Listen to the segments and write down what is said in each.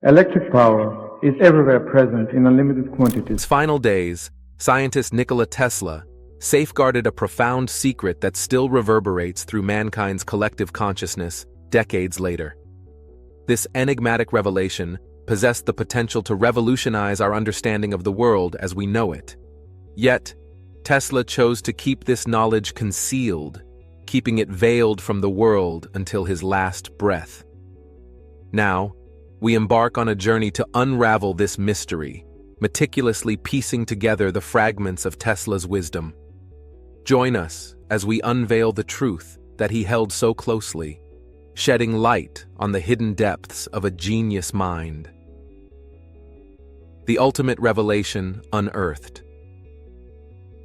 Electric power is everywhere present in unlimited quantities. his final days, scientist Nikola Tesla safeguarded a profound secret that still reverberates through mankind's collective consciousness decades later. This enigmatic revelation possessed the potential to revolutionize our understanding of the world as we know it. Yet, Tesla chose to keep this knowledge concealed, keeping it veiled from the world until his last breath. Now, we embark on a journey to unravel this mystery, meticulously piecing together the fragments of Tesla's wisdom. Join us as we unveil the truth that he held so closely, shedding light on the hidden depths of a genius mind. The ultimate revelation unearthed.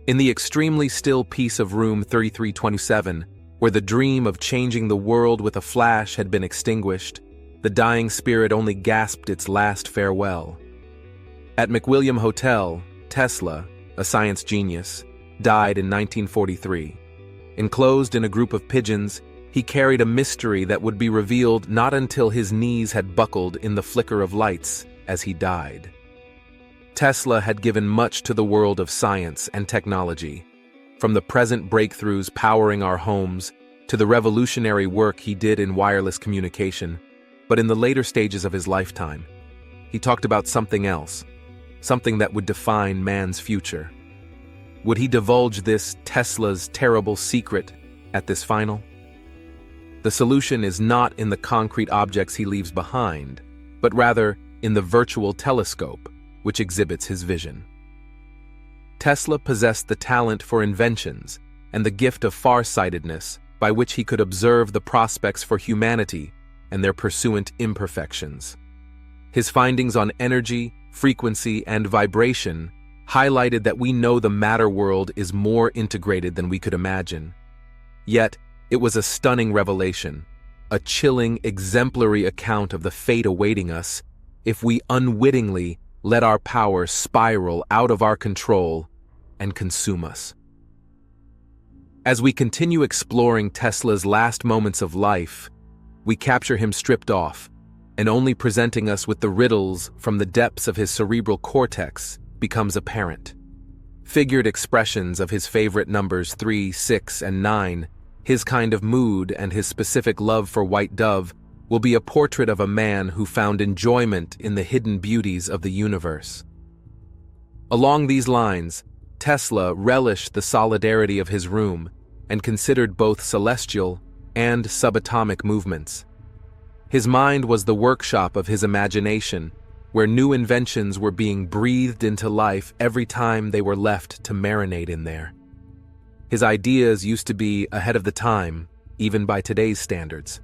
In the extremely still peace of room 3327, where the dream of changing the world with a flash had been extinguished, the dying spirit only gasped its last farewell. At McWilliam Hotel, Tesla, a science genius, died in 1943. Enclosed in a group of pigeons, he carried a mystery that would be revealed not until his knees had buckled in the flicker of lights as he died. Tesla had given much to the world of science and technology, from the present breakthroughs powering our homes to the revolutionary work he did in wireless communication. But in the later stages of his lifetime, he talked about something else, something that would define man's future. Would he divulge this Tesla's terrible secret at this final? The solution is not in the concrete objects he leaves behind, but rather in the virtual telescope, which exhibits his vision. Tesla possessed the talent for inventions and the gift of farsightedness by which he could observe the prospects for humanity and their pursuant imperfections. His findings on energy, frequency, and vibration highlighted that we know the matter world is more integrated than we could imagine. Yet, it was a stunning revelation, a chilling, exemplary account of the fate awaiting us if we unwittingly let our power spiral out of our control and consume us. As we continue exploring Tesla's last moments of life, we capture him stripped off, and only presenting us with the riddles from the depths of his cerebral cortex becomes apparent. Figured expressions of his favorite numbers 3, 6, and 9, his kind of mood, and his specific love for white dove will be a portrait of a man who found enjoyment in the hidden beauties of the universe. Along these lines, Tesla relished the solidarity of his room and considered both celestial and subatomic movements. His mind was the workshop of his imagination, where new inventions were being breathed into life every time they were left to marinate in there. His ideas used to be ahead of the time, even by today's standards.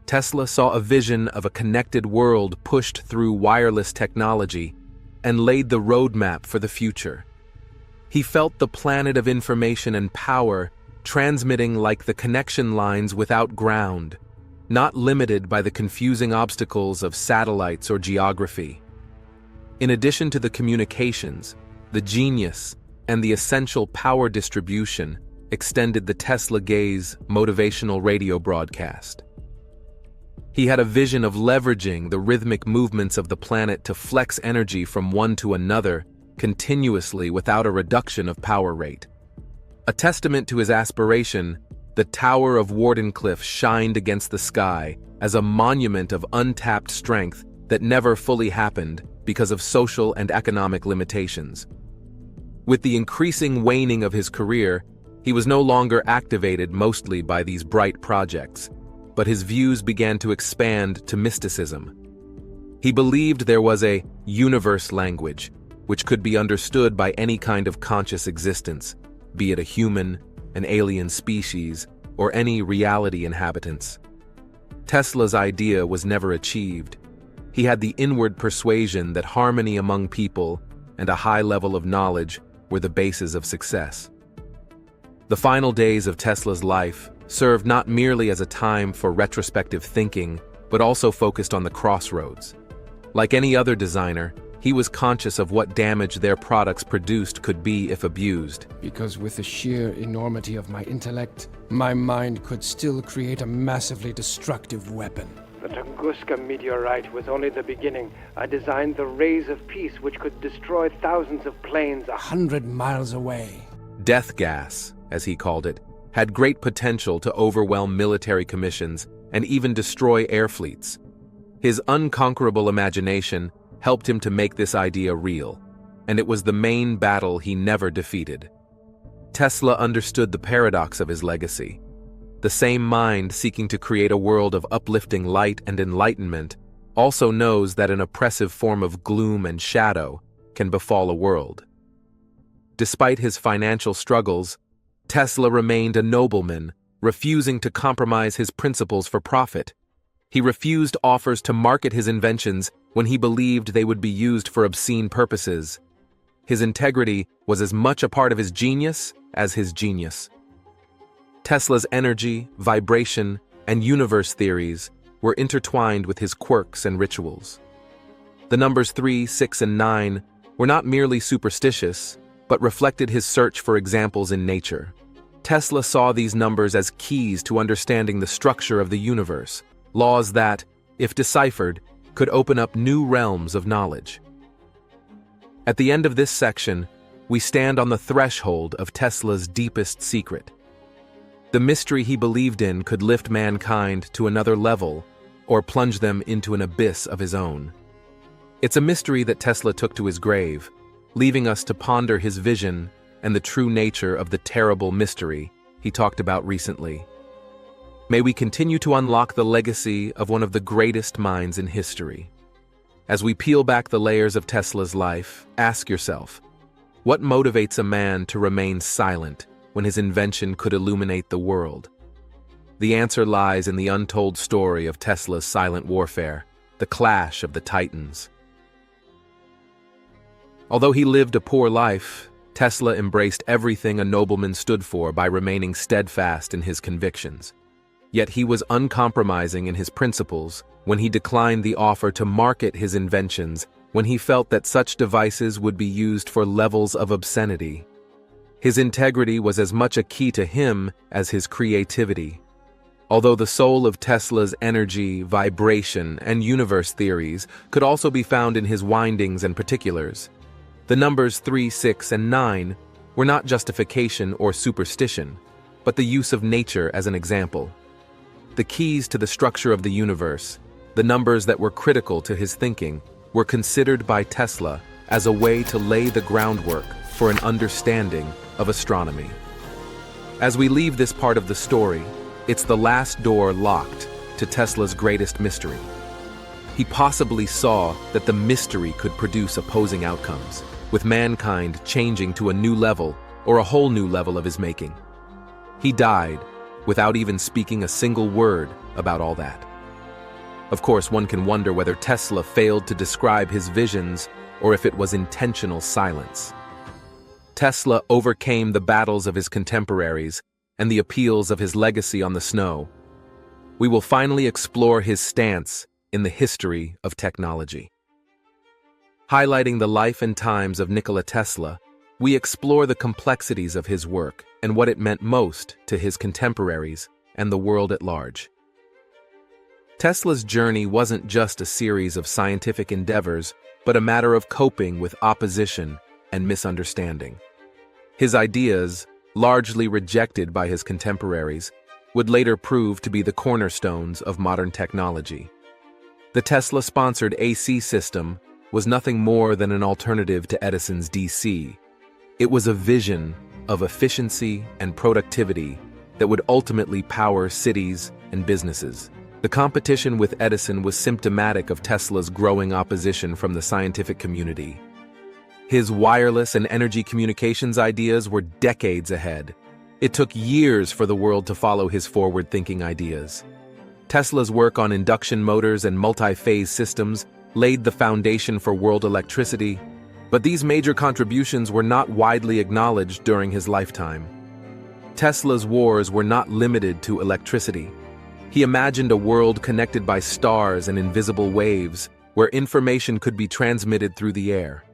Tesla saw a vision of a connected world pushed through wireless technology and laid the roadmap for the future. He felt the planet of information and power transmitting like the connection lines without ground, not limited by the confusing obstacles of satellites or geography. In addition to the communications, the genius, and the essential power distribution extended the Tesla Gaze motivational radio broadcast. He had a vision of leveraging the rhythmic movements of the planet to flex energy from one to another continuously without a reduction of power rate. A testament to his aspiration, the Tower of Wardenclyffe shined against the sky as a monument of untapped strength that never fully happened because of social and economic limitations. With the increasing waning of his career, he was no longer activated mostly by these bright projects, but his views began to expand to mysticism. He believed there was a universe language, which could be understood by any kind of conscious existence, be it a human, an alien species, or any reality inhabitants. Tesla's idea was never achieved. He had the inward persuasion that harmony among people and a high level of knowledge were the basis of success. The final days of Tesla's life served not merely as a time for retrospective thinking, but also focused on the crossroads. Like any other designer, he was conscious of what damage their products produced could be if abused. Because with the sheer enormity of my intellect, my mind could still create a massively destructive weapon. The Tunguska meteorite was only the beginning. I designed the rays of peace which could destroy thousands of planes 100 miles away. Death gas, as he called it, had great potential to overwhelm military commissions and even destroy air fleets. His unconquerable imagination helped him to make this idea real, and it was the main battle he never defeated. Tesla understood the paradox of his legacy. The same mind seeking to create a world of uplifting light and enlightenment also knows that an oppressive form of gloom and shadow can befall a world. Despite his financial struggles, Tesla remained a nobleman, refusing to compromise his principles for profit. He refused offers to market his inventions when he believed they would be used for obscene purposes. His integrity was as much a part of his genius as his genius. Tesla's energy, vibration, and universe theories were intertwined with his quirks and rituals. The numbers 3, 6, and 9 were not merely superstitious, but reflected his search for examples in nature. Tesla saw these numbers as keys to understanding the structure of the universe, laws that, if deciphered, could open up new realms of knowledge. At the end of this section, we stand on the threshold of Tesla's deepest secret. The mystery he believed in could lift mankind to another level or plunge them into an abyss of his own. It's a mystery that Tesla took to his grave, leaving us to ponder his vision and the true nature of the terrible mystery he talked about recently. May we continue to unlock the legacy of one of the greatest minds in history. As we peel back the layers of Tesla's life, ask yourself, what motivates a man to remain silent when his invention could illuminate the world? The answer lies in the untold story of Tesla's silent warfare, the clash of the titans. Although he lived a poor life, Tesla embraced everything a nobleman stood for by remaining steadfast in his convictions. Yet he was uncompromising in his principles when he declined the offer to market his inventions when he felt that such devices would be used for levels of obscenity. His integrity was as much a key to him as his creativity. Although the soul of Tesla's energy, vibration, and universe theories could also be found in his windings and particulars, the numbers 3, 6, and 9 were not justification or superstition, but the use of nature as an example. The keys to the structure of the universe, the numbers that were critical to his thinking, were considered by Tesla as a way to lay the groundwork for an understanding of astronomy. As we leave this part of the story, it's the last door locked to Tesla's greatest mystery. He possibly saw that the mystery could produce opposing outcomes, with mankind changing to a new level or a whole new level of his making. He died without even speaking a single word about all that. Of course, one can wonder whether Tesla failed to describe his visions or if it was intentional silence. Tesla overcame the battles of his contemporaries and the appeals of his legacy on the snow. We will finally explore his stance in the history of technology. Highlighting the life and times of Nikola Tesla, we explore the complexities of his work and what it meant most to his contemporaries and the world at large. Tesla's journey wasn't just a series of scientific endeavors, but a matter of coping with opposition and misunderstanding. His ideas, largely rejected by his contemporaries, would later prove to be the cornerstones of modern technology. The Tesla-sponsored AC system was nothing more than an alternative to Edison's DC. It was a vision of efficiency and productivity that would ultimately power cities and businesses. The competition with Edison was symptomatic of Tesla's growing opposition from the scientific community. His wireless and energy communications ideas were decades ahead. It took years for the world to follow his forward-thinking ideas. Tesla's work on induction motors and multi-phase systems laid the foundation for world electricity, but these major contributions were not widely acknowledged during his lifetime. Tesla's wars were not limited to electricity. He imagined a world connected by stars and invisible waves, where information could be transmitted through the air.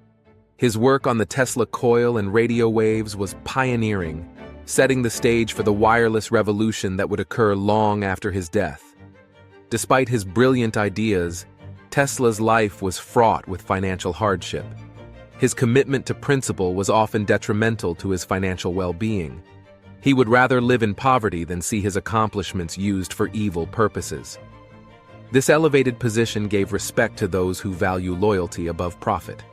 His work on the Tesla coil and radio waves was pioneering, setting the stage for the wireless revolution that would occur long after his death. Despite his brilliant ideas, Tesla's life was fraught with financial hardship. His commitment to principle was often detrimental to his financial well-being. He would rather live in poverty than see his accomplishments used for evil purposes. This elevated position gave respect to those who value loyalty above profit.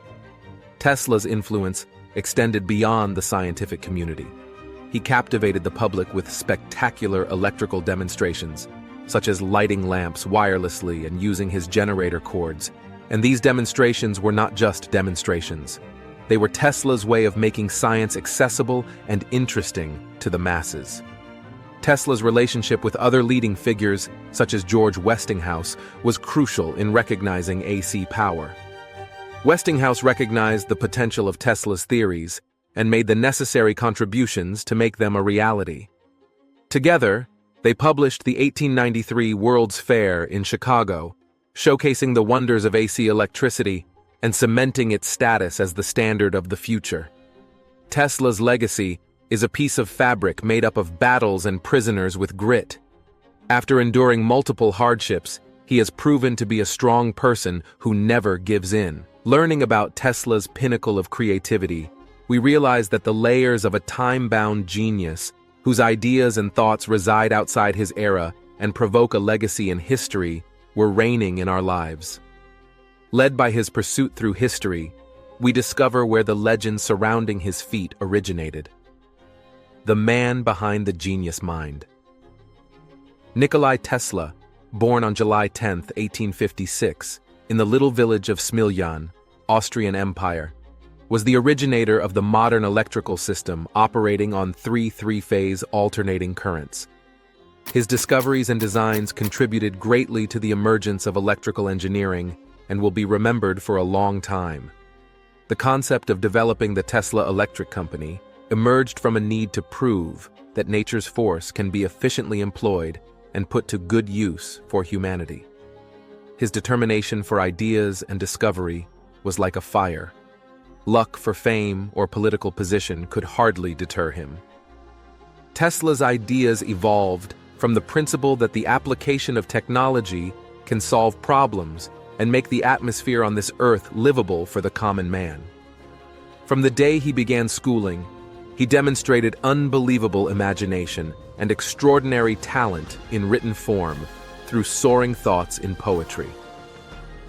Tesla's influence extended beyond the scientific community. He captivated the public with spectacular electrical demonstrations, such as lighting lamps wirelessly and using his generator cords. And these demonstrations were not just demonstrations. They were Tesla's way of making science accessible and interesting to the masses. Tesla's relationship with other leading figures, such as George Westinghouse, was crucial in recognizing AC power. Westinghouse recognized the potential of Tesla's theories and made the necessary contributions to make them a reality. Together, they published the 1893 World's Fair in Chicago, showcasing the wonders of AC electricity and cementing its status as the standard of the future. Tesla's legacy is a piece of fabric made up of battles and prisoners with grit. After enduring multiple hardships, he has proven to be a strong person who never gives in. Learning about Tesla's pinnacle of creativity, we realize that the layers of a time-bound genius whose ideas and thoughts reside outside his era and provoke a legacy in history were reigning in our lives. Led by his pursuit through history, we discover where the legend surrounding his feat originated. The man behind the genius mind. Nikola Tesla, born on July 10, 1856, in the little village of Smiljan, Austrian Empire, was the originator of the modern electrical system operating on three-phase alternating currents. His discoveries and designs contributed greatly to the emergence of electrical engineering and will be remembered for a long time. The concept of developing the Tesla Electric Company emerged from a need to prove that nature's force can be efficiently employed and put to good use for humanity. His determination for ideas and discovery was like a fire. Luck for fame or political position could hardly deter him. Tesla's ideas evolved from the principle that the application of technology can solve problems and make the atmosphere on this earth livable for the common man. From the day he began schooling, he demonstrated unbelievable imagination and extraordinary talent in written form through soaring thoughts in poetry.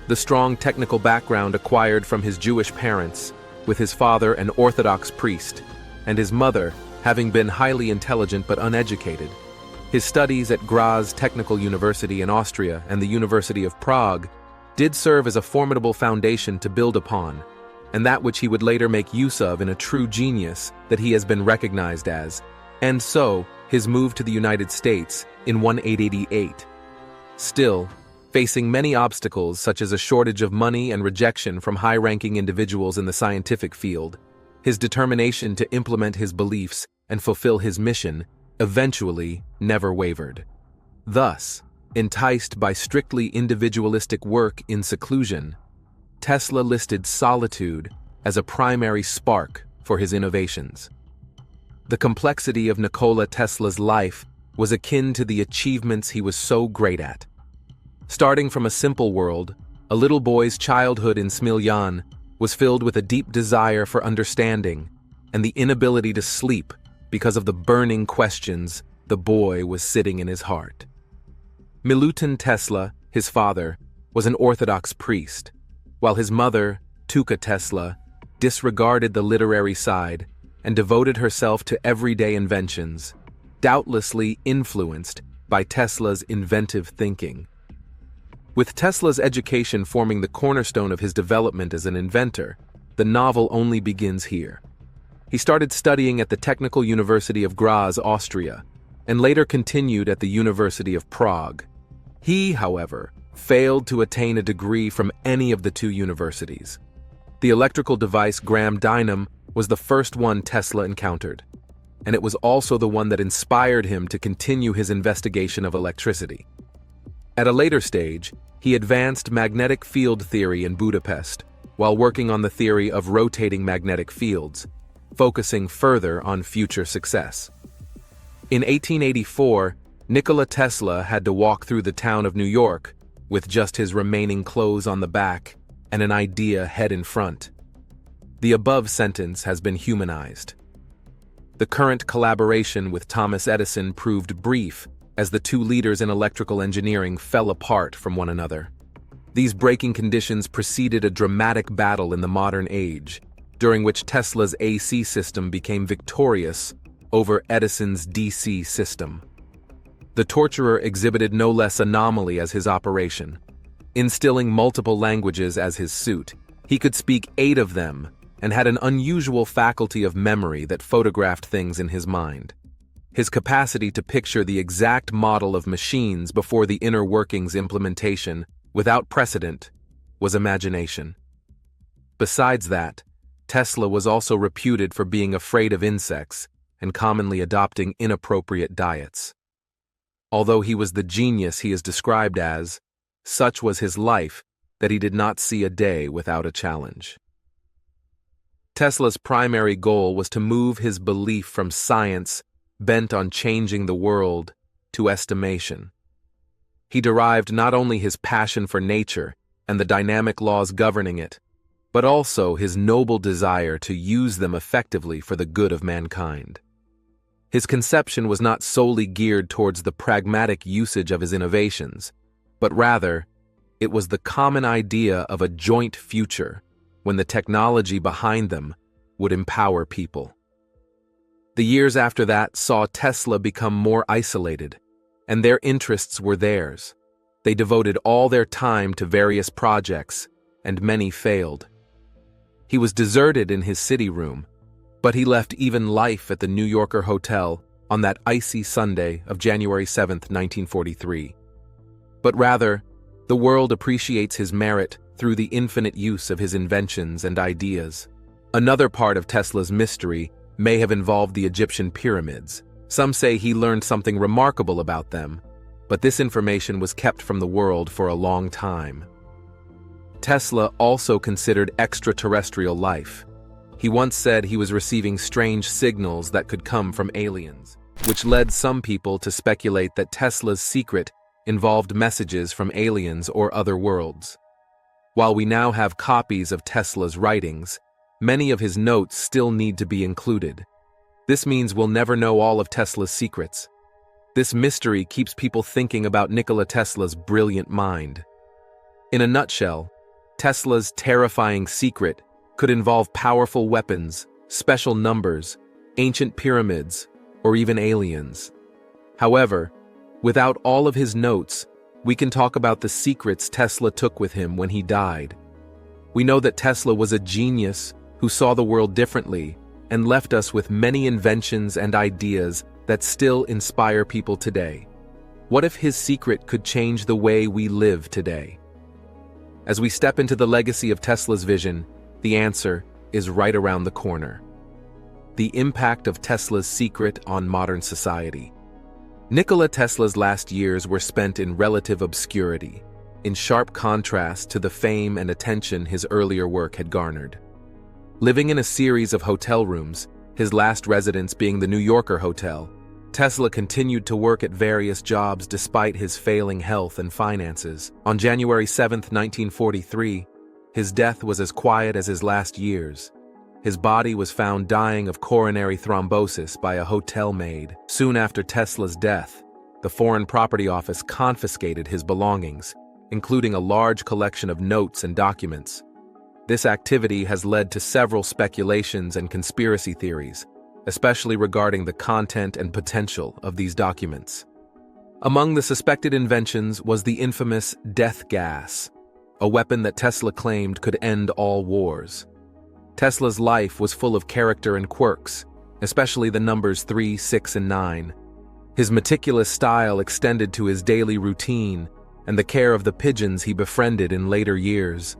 The strong technical background acquired from his Jewish parents, with his father an Orthodox priest, and his mother having been highly intelligent but uneducated. His studies at Graz Technical University in Austria and the University of Prague did serve as a formidable foundation to build upon, and that which he would later make use of in a true genius that he has been recognized as, and so his move to the United States in 1888. Still, facing many obstacles such as a shortage of money and rejection from high-ranking individuals in the scientific field, his determination to implement his beliefs and fulfill his mission eventually never wavered. Thus, enticed by strictly individualistic work in seclusion, Tesla listed solitude as a primary spark for his innovations. The complexity of Nikola Tesla's life was akin to the achievements he was so great at. Starting from a simple world, a little boy's childhood in Smiljan was filled with a deep desire for understanding and the inability to sleep because of the burning questions the boy was sitting in his heart. Milutin Tesla, his father, was an Orthodox priest, while his mother, Tuka Tesla, disregarded the literary side and devoted herself to everyday inventions, doubtlessly influenced by Tesla's inventive thinking. With Tesla's education forming the cornerstone of his development as an inventor, the novel only begins here. He started studying at the Technical University of Graz, Austria, and later continued at the University of Prague. He, however, failed to attain a degree from any of the two universities. The electrical device Gram Dynam was the first one Tesla encountered, and it was also the one that inspired him to continue his investigation of electricity. At a later stage, he advanced magnetic field theory in Budapest, while working on the theory of rotating magnetic fields, focusing further on future success. In 1884, Nikola Tesla had to walk through the town of New York with just his remaining clothes on the back and an idea head in front. The above sentence has been humanized. The current collaboration with Thomas Edison proved brief as the two leaders in electrical engineering fell apart from one another. These breaking conditions preceded a dramatic battle in the modern age, during which Tesla's AC system became victorious over Edison's DC system. The torturer exhibited no less anomaly as his operation. Instilling multiple languages as his suit, he could speak 8 of them and had an unusual faculty of memory that photographed things in his mind. His capacity to picture the exact model of machines before the inner workings implementation, without precedent, was imagination. Besides that, Tesla was also reputed for being afraid of insects and commonly adopting inappropriate diets. Although he was the genius he is described as, such was his life that he did not see a day without a challenge. Tesla's primary goal was to move his belief from science, bent on changing the world, to estimation. He derived not only his passion for nature and the dynamic laws governing it, but also his noble desire to use them effectively for the good of mankind. His conception was not solely geared towards the pragmatic usage of his innovations, but rather, it was the common idea of a joint future when the technology behind them would empower people. The years after that saw Tesla become more isolated, and their interests were theirs. They devoted all their time to various projects, and many failed. He was deserted in his city room, but he left even life at the New Yorker Hotel on that icy Sunday of January 7, 1943. But rather, the world appreciates his merit through the infinite use of his inventions and ideas. Another part of Tesla's mystery may have involved the Egyptian pyramids. Some say he learned something remarkable about them, but this information was kept from the world for a long time. Tesla also considered extraterrestrial life. He once said he was receiving strange signals that could come from aliens, which led some people to speculate that Tesla's secret involved messages from aliens or other worlds. While we now have copies of Tesla's writings, many of his notes still need to be included. This means we'll never know all of Tesla's secrets. This mystery keeps people thinking about Nikola Tesla's brilliant mind. In a nutshell, Tesla's terrifying secret could involve powerful weapons, special numbers, ancient pyramids, or even aliens. However, without all of his notes, we can talk about the secrets Tesla took with him when he died. We know that Tesla was a genius who saw the world differently and left us with many inventions and ideas that still inspire people today. What if his secret could change the way we live today? As we step into the legacy of Tesla's vision, the answer is right around the corner. The impact of Tesla's secret on modern society. Nikola Tesla's last years were spent in relative obscurity, in sharp contrast to the fame and attention his earlier work had garnered. Living in a series of hotel rooms, his last residence being the New Yorker Hotel, Tesla continued to work at various jobs despite his failing health and finances. On January 7, 1943, his death was as quiet as his last years. His body was found dying of coronary thrombosis by a hotel maid. Soon after Tesla's death, the Foreign Property Office confiscated his belongings, including a large collection of notes and documents. This activity has led to several speculations and conspiracy theories, especially regarding the content and potential of these documents. Among the suspected inventions was the infamous death gas, a weapon that Tesla claimed could end all wars. Tesla's life was full of character and quirks, especially the numbers 3, 6, and 9. His meticulous style extended to his daily routine and the care of the pigeons he befriended in later years.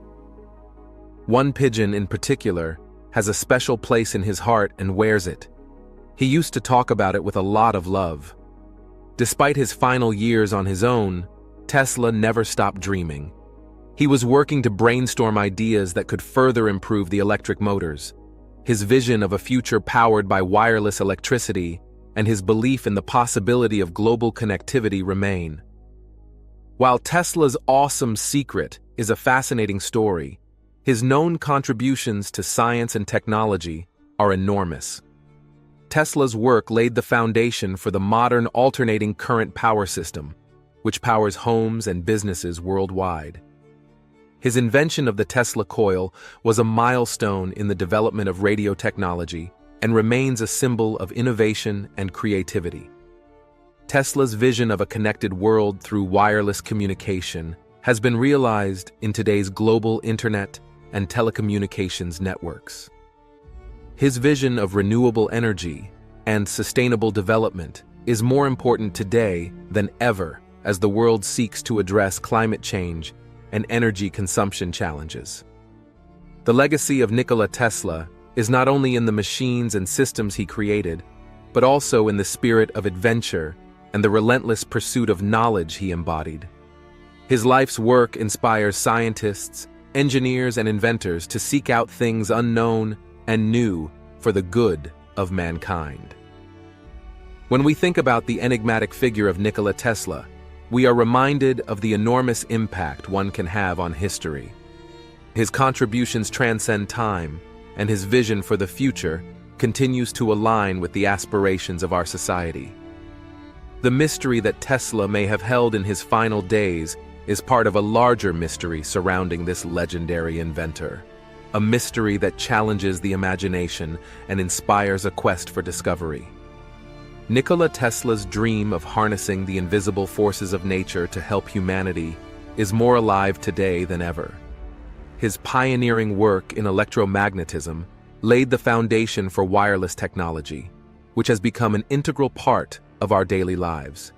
One pigeon in particular has a special place in his heart and wears it. He used to talk about it with a lot of love. Despite his final years on his own, Tesla never stopped dreaming. He was working to brainstorm ideas that could further improve the electric motors. His vision of a future powered by wireless electricity and his belief in the possibility of global connectivity remain. While Tesla's awesome secret is a fascinating story, his known contributions to science and technology are enormous. Tesla's work laid the foundation for the modern alternating current power system, which powers homes and businesses worldwide. His invention of the Tesla coil was a milestone in the development of radio technology and remains a symbol of innovation and creativity. Tesla's vision of a connected world through wireless communication has been realized in today's global internet and telecommunications networks. His vision of renewable energy and sustainable development is more important today than ever as the world seeks to address climate change and energy consumption challenges. The legacy of Nikola Tesla is not only in the machines and systems he created, but also in the spirit of adventure and the relentless pursuit of knowledge he embodied. His life's work inspires scientists, engineers, and inventors to seek out things unknown and new for the good of mankind. When we think about the enigmatic figure of Nikola Tesla, we are reminded of the enormous impact one can have on history. His contributions transcend time, and his vision for the future continues to align with the aspirations of our society. The mystery that Tesla may have held in his final days is part of a larger mystery surrounding this legendary inventor, a mystery that challenges the imagination and inspires a quest for discovery. Nikola Tesla's dream of harnessing the invisible forces of nature to help humanity is more alive today than ever. His pioneering work in electromagnetism laid the foundation for wireless technology, which has become an integral part of our daily lives.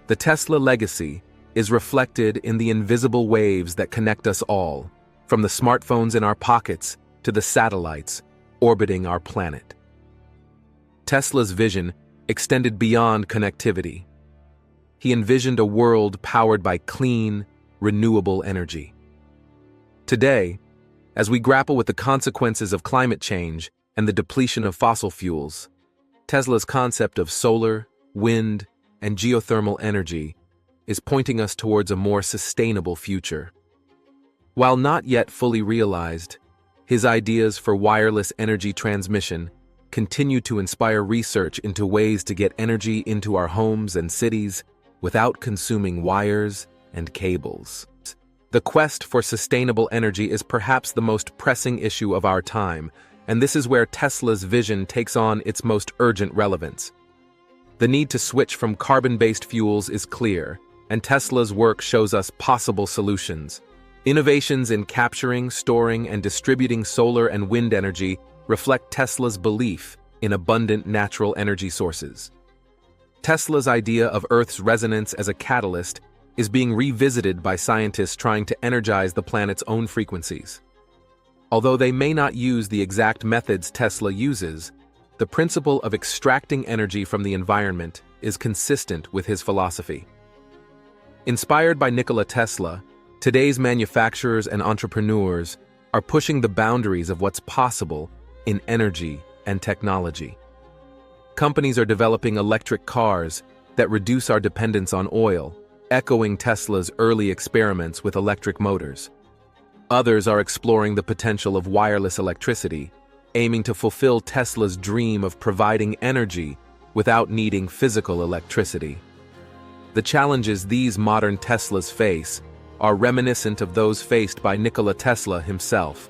The Tesla legacy is reflected in the invisible waves that connect us all, from the smartphones in our pockets to the satellites orbiting our planet. Tesla's vision extended beyond connectivity. He envisioned a world powered by clean, renewable energy. Today, as we grapple with the consequences of climate change and the depletion of fossil fuels, Tesla's concept of solar, wind, and geothermal energy is pointing us towards a more sustainable future. While not yet fully realized, his ideas for wireless energy transmission continue to inspire research into ways to get energy into our homes and cities without consuming wires and cables. The quest for sustainable energy is perhaps the most pressing issue of our time, and this is where Tesla's vision takes on its most urgent relevance. The need to switch from carbon-based fuels is clear, and Tesla's work shows us possible solutions. Innovations in capturing, storing, and distributing solar and wind energy reflect Tesla's belief in abundant natural energy sources. Tesla's idea of Earth's resonance as a catalyst is being revisited by scientists trying to energize the planet's own frequencies. Although they may not use the exact methods Tesla uses, the principle of extracting energy from the environment is consistent with his philosophy. Inspired by Nikola Tesla, today's manufacturers and entrepreneurs are pushing the boundaries of what's possible in energy and technology. Companies are developing electric cars that reduce our dependence on oil, echoing Tesla's early experiments with electric motors. Others are exploring the potential of wireless electricity, aiming to fulfill Tesla's dream of providing energy without needing physical electricity. The challenges these modern Teslas face are reminiscent of those faced by Nikola Tesla himself.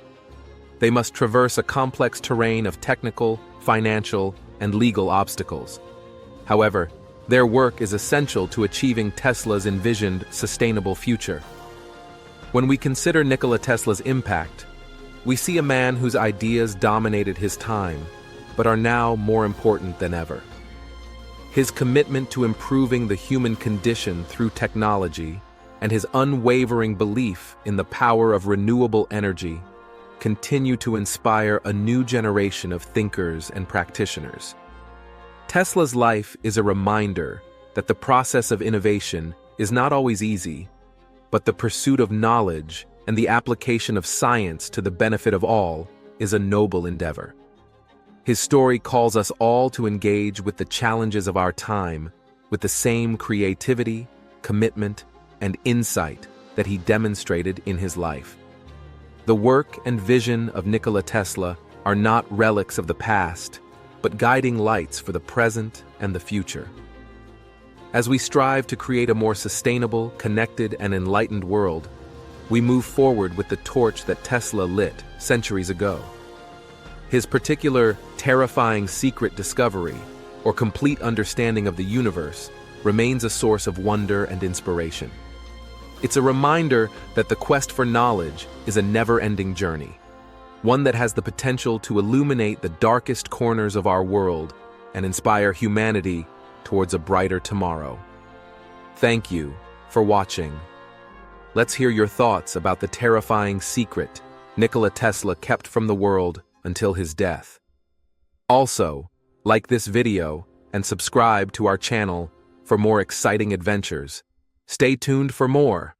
They must traverse a complex terrain of technical, financial, and legal obstacles. However, their work is essential to achieving Tesla's envisioned sustainable future. When we consider Nikola Tesla's impact, we see a man whose ideas dominated his time, but are now more important than ever. His commitment to improving the human condition through technology and his unwavering belief in the power of renewable energy continue to inspire a new generation of thinkers and practitioners. Tesla's life is a reminder that the process of innovation is not always easy, but the pursuit of knowledge and the application of science to the benefit of all is a noble endeavor. His story calls us all to engage with the challenges of our time with the same creativity, commitment, and insight that he demonstrated in his life. The work and vision of Nikola Tesla are not relics of the past, but guiding lights for the present and the future. As we strive to create a more sustainable, connected, and enlightened world, we move forward with the torch that Tesla lit centuries ago. His particular terrifying secret discovery, or complete understanding of the universe, remains a source of wonder and inspiration. It's a reminder that the quest for knowledge is a never-ending journey, one that has the potential to illuminate the darkest corners of our world and inspire humanity towards a brighter tomorrow. Thank you for watching. Let's hear your thoughts about the terrifying secret Nikola Tesla kept from the world until his death. Also, like this video and subscribe to our channel for more exciting adventures. Stay tuned for more.